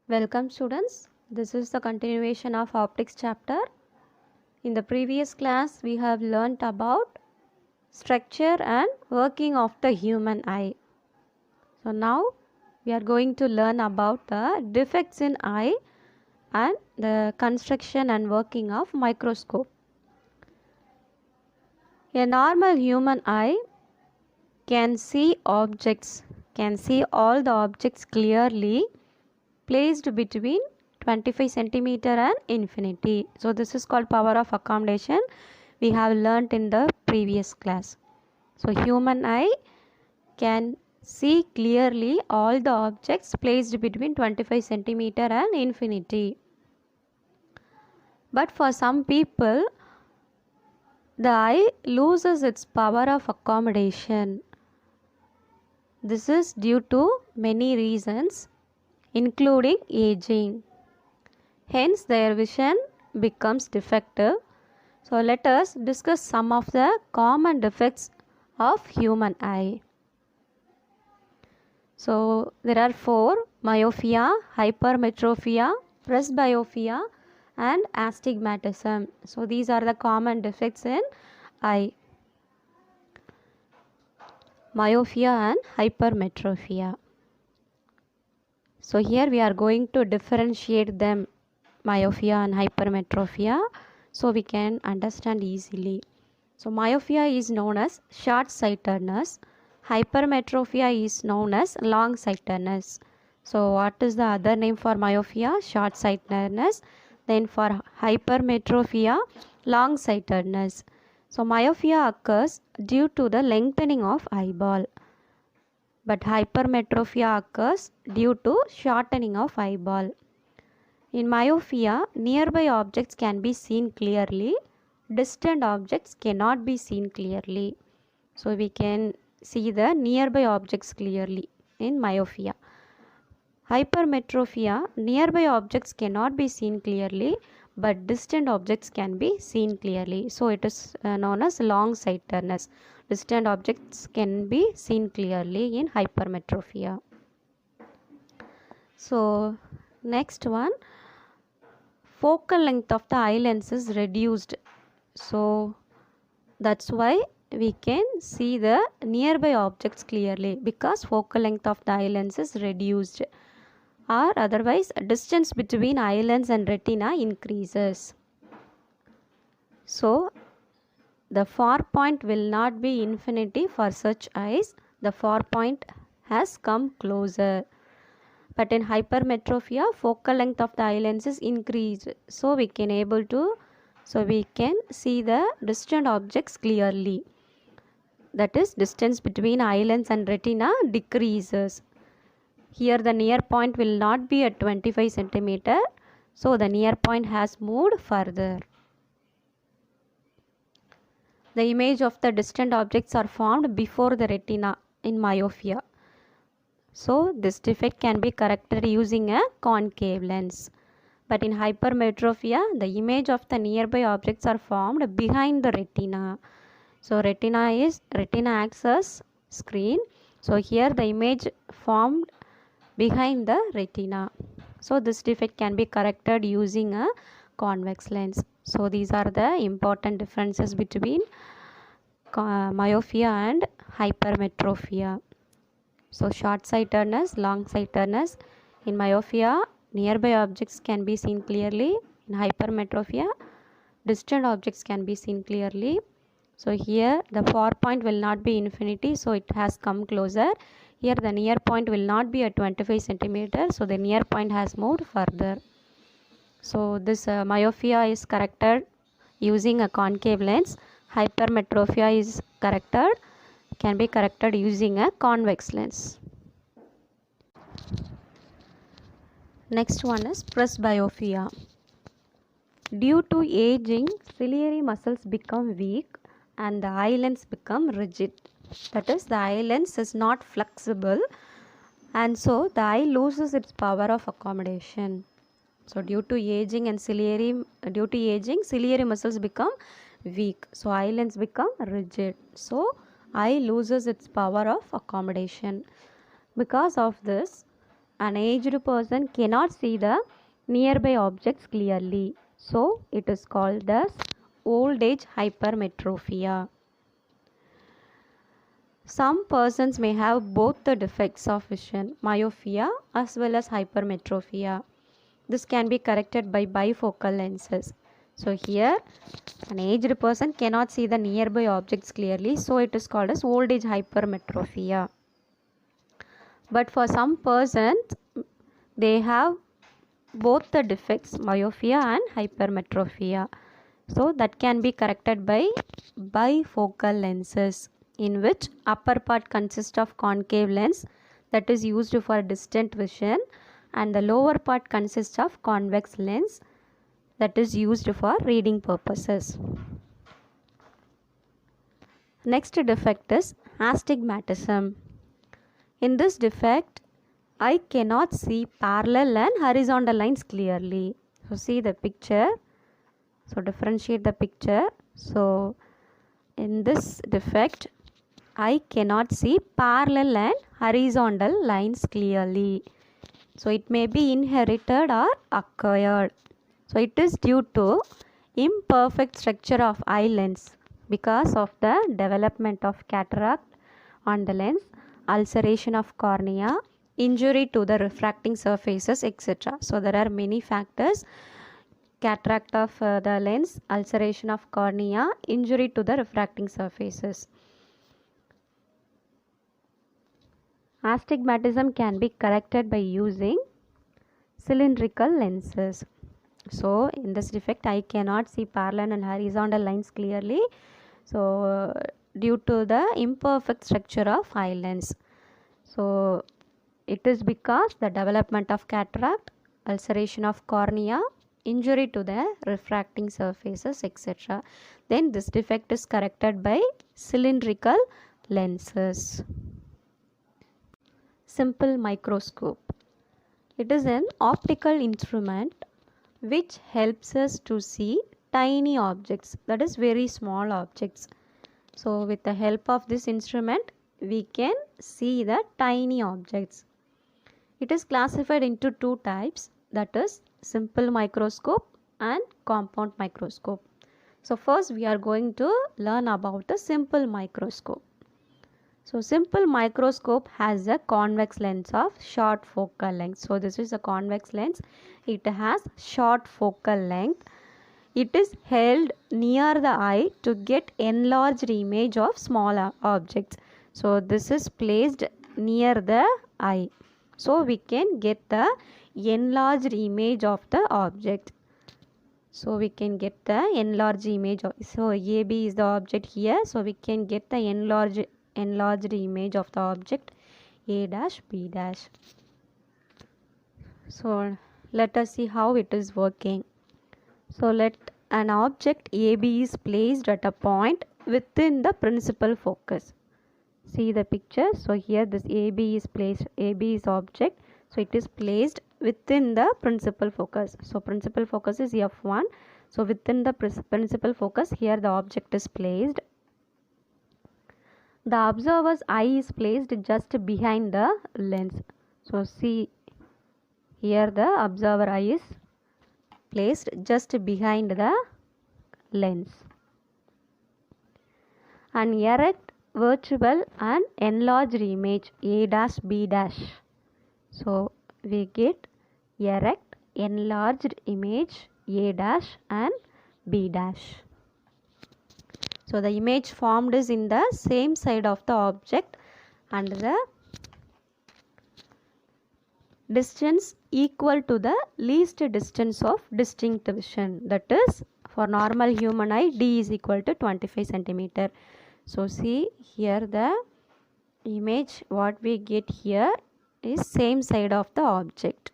Welcome students. This is the continuation of optics chapter. In the previous class we have learnt about structure and working of the human eye. So now we are going to learn about the defects in eye and the construction and working of microscope. A normal human eye can see all the objects clearly placed between 25 centimeter and infinity. So this is called power of accommodation. We have learnt in the previous class. So human eye can see clearly all the objects placed between 25 centimeter and infinity. But for some people, the eye loses its power of accommodation. This is due to many reasons, including aging. Hence, their vision becomes defective. So, let us discuss some of the common defects of human eye. So, there are four: myopia, hypermetropia, presbyopia, and astigmatism. So, these are the common defects in eye. Myopia and hypermetropia. So, here we are going to differentiate them, myopia and hypermetropia, so we can understand easily. So myopia is known as short-sightedness, hypermetropia is known as long-sightedness. So what is the other name for myopia? Short-sightedness. Then for hypermetropia, long-sightedness. So myopia occurs due to the lengthening of eyeball, but hypermetropia occurs due to shortening of eyeball. In myopia, nearby objects can be seen clearly, distant objects cannot be seen clearly. So we can see the nearby objects clearly in myopia. Hypermetropia, nearby objects cannot be seen clearly, but distant objects can be seen clearly. So it is known as long-sightedness. Distant objects can be seen clearly in hypermetropia. So next one, focal length of the eye lens is reduced. So that's why we can see the nearby objects clearly, because focal length of the eye lens is reduced, or otherwise distance between eye lens and retina increases. So the far point will not be infinity for such eyes. The far point has come closer. But in hypermetropia, focal length of the eye lens is increased, so we can see the distant objects clearly. That is, distance between eye lens and retina decreases. Here the near point will not be at 25 centimeter, so the near point has moved further. The image of the distant objects are formed before the retina in myopia. So this defect can be corrected using a concave lens. But in hypermetropia, the image of the nearby objects are formed behind the retina. So retina acts as screen. So here the image formed behind the retina. So this defect can be corrected using a convex lens. So these are the important differences between myopia and hypermetropia. So short-sightedness, long-sightedness. In myopia, nearby objects can be seen clearly. In hypermetropia, distant objects can be seen clearly. So here the far point will not be infinity, so it has come closer. Here the near point will not be at 25 centimeter, so the near point has moved further. So this myopia is corrected using a concave lens. Hypermetropia is can be corrected using a convex lens. Next one is presbyopia. Due to aging, ciliary muscles become weak and the eye lens become rigid. That is, the eye lens is not flexible, and so the eye loses its power of accommodation. So due to aging, ciliary muscles become weak. So eye lens become rigid. So eye loses its power of accommodation. Because of this, an aged person cannot see the nearby objects clearly. So it is called as old age hypermetropia. Some persons may have both the defects of vision, myopia as well as hypermetropia. This can be corrected by bifocal lenses. So here an aged person cannot see the nearby objects clearly, so it is called as old age hypermetropia. But for some persons, they have both the defects, myopia and hypermetropia. So that can be corrected by bifocal lenses, in which upper part consists of concave lens that is used for distant vision, and the lower part consists of convex lens that is used for reading purposes. Next defect is astigmatism. In this defect, I cannot see parallel and horizontal lines clearly. So see the picture. So differentiate the picture. So in this defect, I cannot see parallel and horizontal lines clearly. So it may be inherited or acquired. So it is due to imperfect structure of eye lens because of the development of cataract on the lens, ulceration of cornea, injury to the refracting surfaces, etc. So there are many factors: cataract of the lens, ulceration of cornea, injury to the refracting surfaces. Astigmatism can be corrected by using cylindrical lenses. So in this defect, I cannot see parallel and horizontal lines clearly. So due to the imperfect structure of eye lens. So it is because the development of cataract, ulceration of cornea, injury to the refracting surfaces, etc. Then this defect is corrected by cylindrical lenses. Simple microscope. It is an optical instrument which helps us to see tiny objects, that is very small objects. So with the help of this instrument, we can see the tiny objects. It is classified into two types, that is simple microscope and compound microscope. So first we are going to learn about the simple microscope. So simple microscope has a convex lens of short focal length. So this is a convex lens. It has short focal length. It is held near the eye to get enlarged image of small objects. So this is placed near the eye. So we can get the enlarged image of the object. So we can get the enlarged image of, so AB is the object here. So we can get the enlarged image of the object A dash B dash. So let us see how it is working. So let an object AB is placed at a point within the principal focus. See the picture. So here this AB is placed, AB is object. So it is placed within the principal focus. So principal focus is F1. So within the principal focus, here the object is placed. The observer's eye is placed just behind the lens. So see here the observer eye is placed just behind the lens. An erect, virtual and enlarged image A dash B dash. So we get erect, enlarged image A dash and B dash. So the image formed is in the same side of the object and the distance equal to the least distance of distinct vision. That is, for normal human eye, D is equal to 25 centimeter. So see here the image what we get here is same side of the object.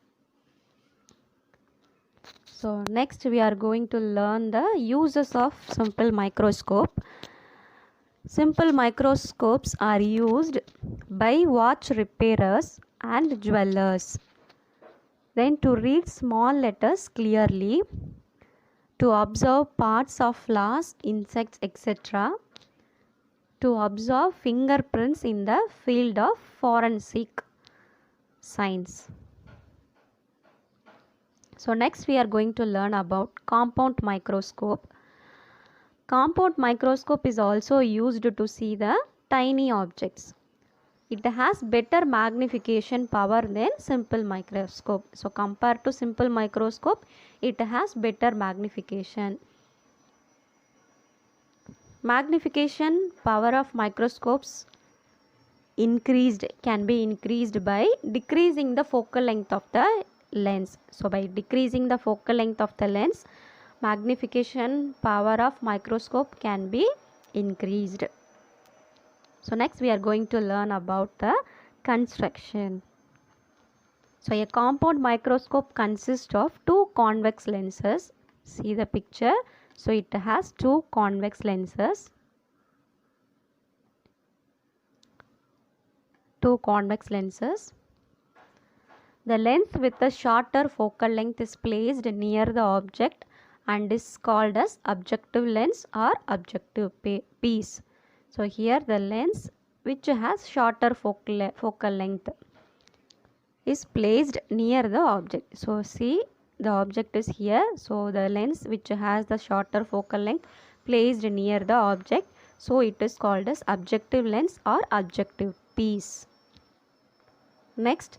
So next we are going to learn the uses of simple microscope. Simple microscopes are used by watch repairers and jewelers. Then to read small letters clearly, to observe parts of flowers, insects, etc. To observe fingerprints in the field of forensic science. So next we are going to learn about compound microscope. Compound microscope is also used to see the tiny objects. It has better magnification power than simple microscope. So compared to simple microscope, it has better magnification. Magnification power of microscopes can be increased by decreasing the focal length of the lens. So by decreasing the focal length of the lens, magnification power of microscope can be increased. So next we are going to learn about the construction. So a compound microscope consists of two convex lenses. See the picture. So it has two convex lenses. Two convex lenses. The lens with the shorter focal length is placed near the object and is called as objective lens or objective piece. So here the lens which has shorter focal length is placed near the object. So see, the object is here. So the lens which has the shorter focal length placed near the object. So it is called as objective lens or objective piece. Next,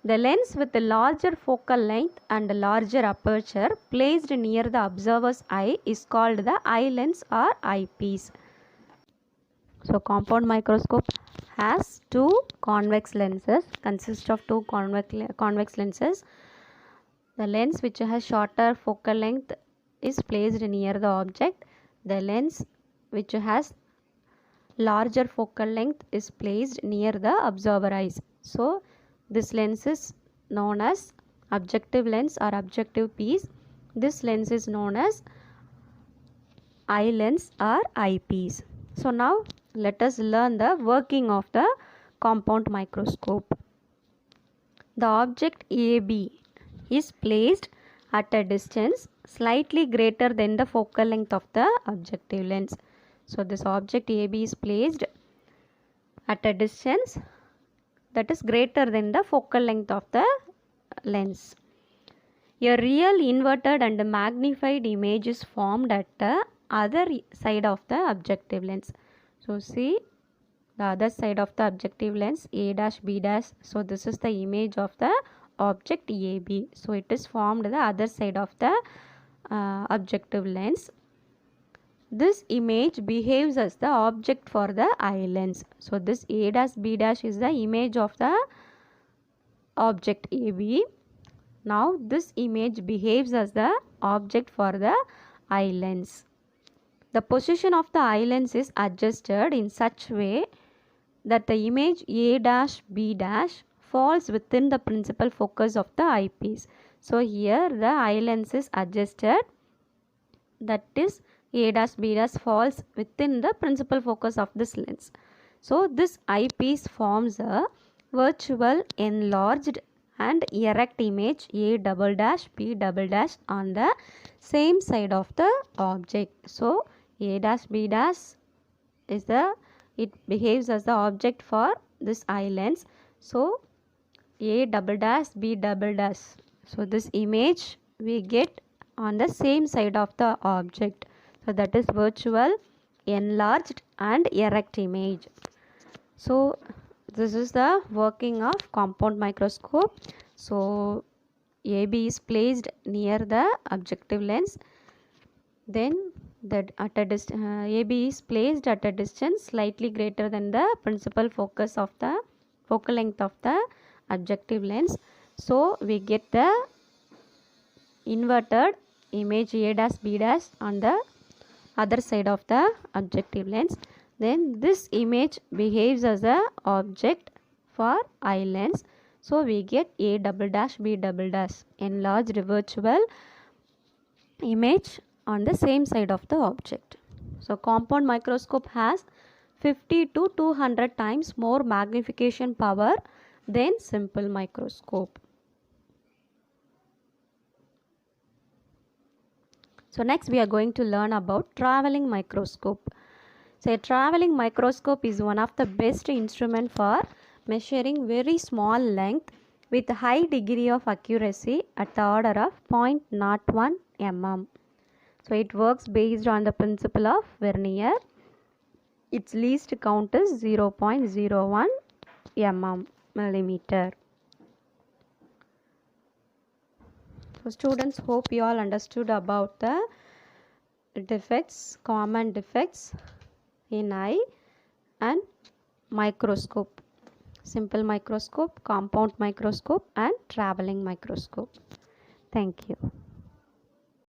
the lens with the larger focal length and larger aperture placed near the observer's eye is called the eye lens or eyepiece. So compound microscope has two convex lenses, consists of two convex lenses. The lens which has shorter focal length is placed near the object. The lens which has larger focal length is placed near the observer eyes. So this lens is known as objective lens or objective piece. This lens is known as eye lens or eyepiece. So now let us learn the working of the compound microscope. The object AB is placed at a distance slightly greater than the focal length of the objective lens. So this object AB is placed at a distance that is greater than the focal length of the lens. A real inverted and magnified image is formed at the other side of the objective lens. So see the other side of the objective lens, A dash B dash. So this is the image of the object AB. So it is formed the other side of the objective lens. This image behaves as the object for the eye lens. So this A dash B dash is the image of the object AB. Now this image behaves as the object for the eye lens. The position of the eye lens is adjusted in such way that the image A dash B dash falls within the principal focus of the eyepiece. So here the eye lens is adjusted, that is A dash B dash falls within the principal focus of this lens. So this eyepiece forms a virtual enlarged and erect image A double dash B double dash on the same side of the object. So A dash B dash is it behaves as the object for this eye lens. So A double dash B double dash. So this image we get on the same side of the object. So that is virtual, enlarged and erect image. So this is the working of compound microscope. So AB is placed near the objective lens. Then AB is placed at a distance slightly greater than the principal focus of the focal length of the objective lens. So we get the inverted image A dash B dash on the other side of the objective lens. Then this image behaves as a object for eye lens. So we get A double dash B double dash, enlarged virtual image on the same side of the object. So compound microscope has 50 to 200 times more magnification power than simple microscope. So next we are going to learn about traveling microscope. So a traveling microscope is one of the best instrument for measuring very small length with high degree of accuracy at the order of 0.01 mm. So it works based on the principle of Vernier. Its least count is 0.01 millimeter. So students, hope you all understood about the defects, common defects in eye and microscope. Simple microscope, compound microscope and traveling microscope. Thank you.